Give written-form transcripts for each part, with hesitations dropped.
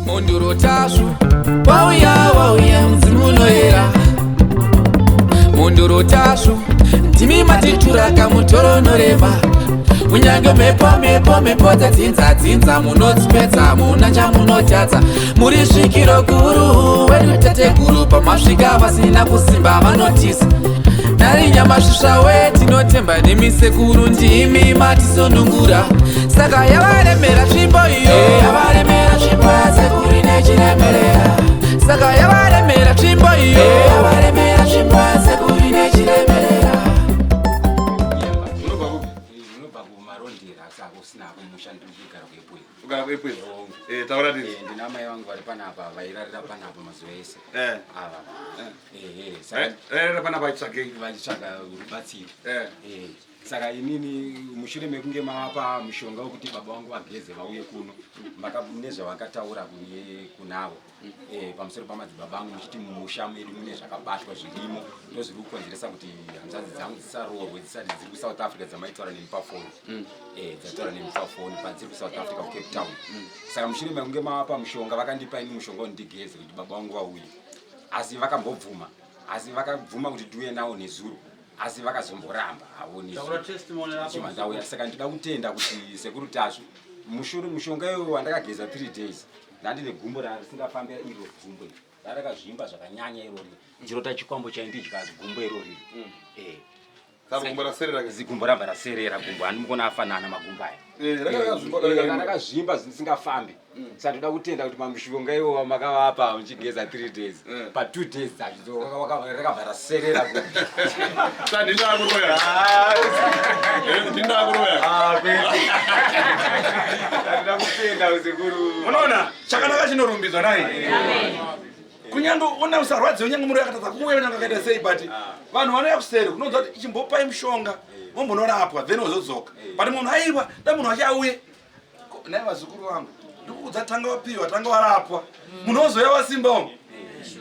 Munduro Tasvu, wauya mzimu unoera. Munduro Tasvu, ndimi matitura kamutoro norema. Munyange mepo dzinza munodzipedza muna chamunotadza. Muri svikiro guru wedu tateguru pamasvika vasina kusimba vanotisa. Nari nyamasvisva we tinotemba nemi sekuru ndimi matisonungura. Saka yavaremera tsvimbo iyo yavaremera tsvimbo yasekuru nechiremerera. Saka yavaremera tsvimbo iyo yavaremera tsvimbo yasekuru nechiremerera. Taura dini. Ndina mai vangu vari panapa vairarira panapa mazuva ese. Ava. Rarira panapa vachitsvakei? Vachitsvaga rubatsiro. Saka inini mushure mekunge mavapa mushonga wekuti baba vangu vageze vauye kuno, nezvavakataura kunavo pamusoro pamadzibaba angu muchiti mumusha medu mune zvakabatwa zvirimo ndozviri kukonzeresa kuti hanzvadzi dzangu dzisaroorwe dzisati dziri kuSouth Africa dzamaitaura nemi pafoni. Dzataura nemi pafoni padziri kuSouth Africa kuCape Town. Saka mushure mekunge mavapa mushonga vakandipa ini mushonga wondigeze kuti baba vangu vauye. Asi vakambobvuma. Asi vakabvuma kuti ndiuye nawo nezuro. Asi vakazomboramba haoni zvimandauya. Saka ndida kutenda kuti Sekuru Tasvu mushonga iwoyo wandakageza 3 days ndandine gumbo risingafambi iro gumbo iri rakazvimba zvakanyanya irori ndinota chikwambo chaindidya gumbo irori. Gumbo ramba raserera gumbo handimukona afanana magumbo aya rakazvimba zvisingafambi. Saka ndoda kutenda kuti mamushonga iwoyo makavapa muchigeza 3 days pa2 days rakabva raserera unoona chakanaka chinorumbidzwa naye kunyange una usarwadze unyange muri yakatadza kuuya unyange akaita sei but vanhu vanouya kuseri kunonzwa kuti chimbopai mushonga mombonorapwa then wozodzoka but munhu aiwa da munhu achauye naye vazukuru vangu ndikuudza tanga wapiwa tanga warapwa munhu ozoya wasimba umu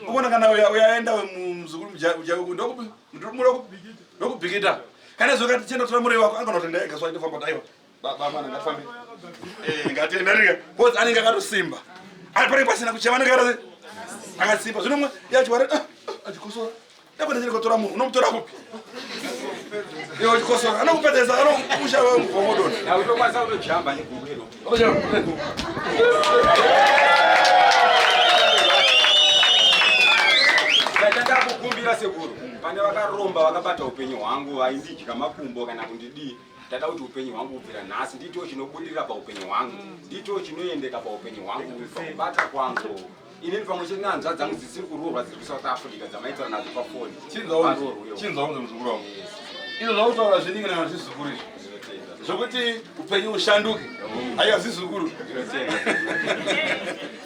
ukona kana uyaenda muzukuru ndokubhikita kana zokati chenda tora murei wako anganotenda ega swa ndofamba daiwa baba ngafambi ngatienda rika because anenge akatosimba ari pari pasina kuchema negara akasimba zvinomwe yachwara achikosora ndakwenda chiri kutora munhu unomutora kupi iwo chikosora anokupedzesa anokusha mugomodoni autokwasa utojamba negumero ndakukumbira Sekuru pane vakaromba vakabata upenyu hwangu vaindidya makumbo kana kundidii. Ndada kuti upenyu hwangu ubvira nhasi ndito chinobudirira paupenyu hwangu ndito chinoendeka paupenyu hwangu pakubata kwangu. Inini pamwe chete nehanzva dzangu dzisiri kuroorwa dziri kuSouth Africa dzamaitaura nadzo pafoni. Chinzwa unze muzukuru wangu izvo zvakutaura zviningana nazvizukuru izvi zvokuti upenyu ushanduke aiwa zizukuru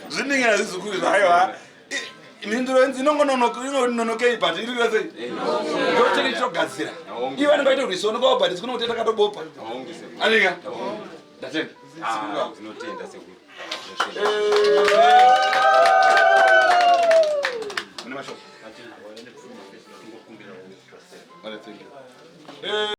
zviningana zizukuru izvo aiwa mhinduro inongononokei but iri rese ndotiri togadzira ivo vanenge vaita rwisonokao but tikunokuti takatobopa anika ndatenda Sekuru.